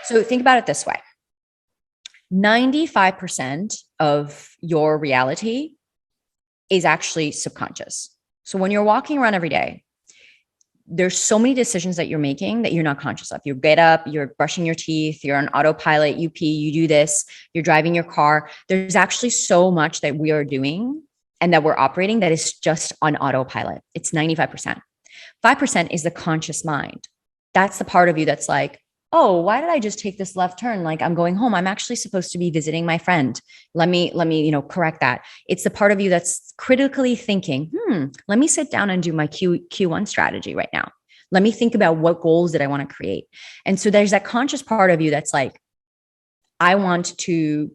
So think about it this way. 95% of your reality is actually subconscious. So when you're walking around every day, there's so many decisions that you're making that you're not conscious of. You get up, you're brushing your teeth, you're on autopilot, you pee, you do this, you're driving your car. There's actually so much that we are doing and that we're operating that is just on autopilot. It's 95%. 5% is the conscious mind. That's the part of you that's like, oh, why did I just take this left turn? Like I'm going home. I'm actually supposed to be visiting my friend. Let me, correct that. It's the part of you that's critically thinking, let me sit down and do my Q1 strategy right now. Let me think about what goals that I want to create. And so there's that conscious part of you that's like, I want to,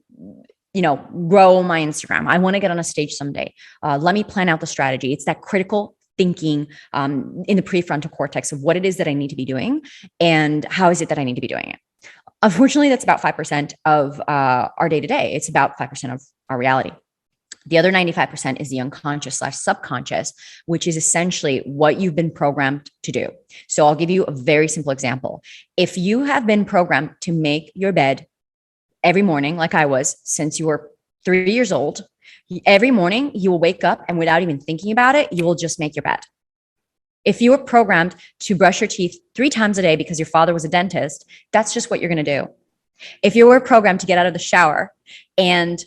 grow my Instagram. I want to get on a stage someday. Let me plan out the strategy. It's that critical thinking in the prefrontal cortex of what it is that I need to be doing and how is it that I need to be doing it. Unfortunately, that's about 5% of our day-to-day. It's about 5% of our reality. The other 95% is the unconscious/subconscious, which is essentially what you've been programmed to do. So I'll give you a very simple example. If you have been programmed to make your bed every morning, like I was since you were 3 years old, every morning you will wake up and without even thinking about it, you will just make your bed. If you were programmed to brush your teeth 3 times a day because your father was a dentist, that's just what you're going to do. If you were programmed to get out of the shower and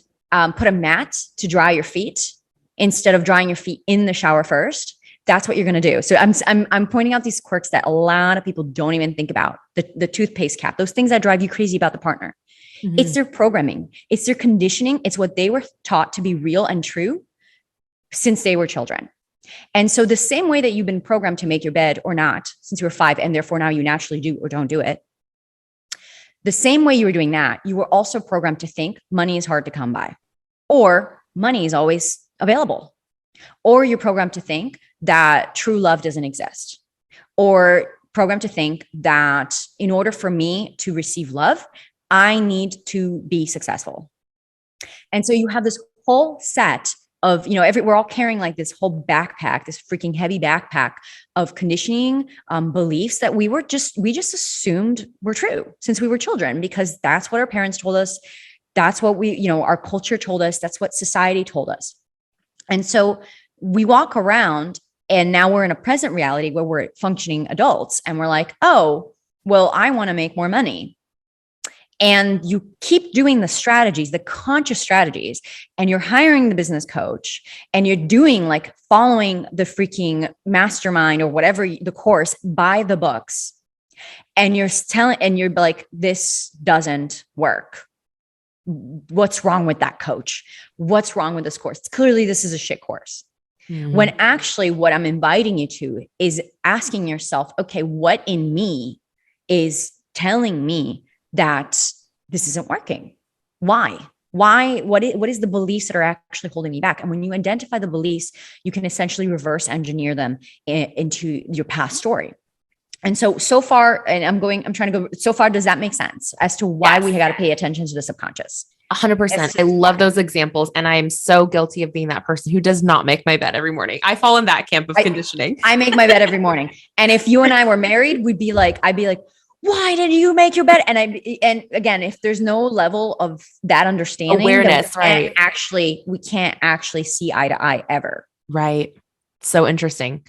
put a mat to dry your feet instead of drying your feet in the shower first, that's what you're going to do. So I'm pointing out these quirks that a lot of people don't even think about. The toothpaste cap, those things that drive you crazy about the partner. Mm-hmm. It's their programming. It's their conditioning. It's what they were taught to be real and true since they were children. And so the same way that you've been programmed to make your bed or not since you were 5, and therefore now you naturally do or don't do it, the same way you were doing that, you were also programmed to think money is hard to come by, or money is always available, or you're programmed to think that true love doesn't exist, or programmed to think that in order for me to receive love, I need to be successful. And so you have this whole set of, we're all carrying like this whole backpack, this freaking heavy backpack of conditioning, beliefs that we just assumed were true since we were children, because that's what our parents told us. That's what our culture told us. That's what society told us. And so we walk around and now we're in a present reality where we're functioning adults and we're like, oh, well, I want to make more money. And you keep doing the strategies, the conscious strategies, and you're hiring the business coach and you're doing like following the freaking mastermind or whatever the course by the books. And you're like, this doesn't work. What's wrong with that coach? What's wrong with this course? Clearly, this is a shit course. Mm-hmm. When actually what I'm inviting you to is asking yourself, okay, what in me is telling me that this isn't working? Why? What is the beliefs that are actually holding me back? And when you identify the beliefs, you can essentially reverse engineer them into your past story. And so far, and I'm trying to go, so far, does that make sense as to why we got to pay attention to the subconscious? 100%. I love those examples. And I am so guilty of being that person who does not make my bed every morning. I fall in that camp of conditioning. I make my bed every morning. And if you and I were married, I'd be like, why did you make your bed? And again, if there's no level of that understanding, awareness, right? We can't actually see eye to eye ever. Right. So interesting.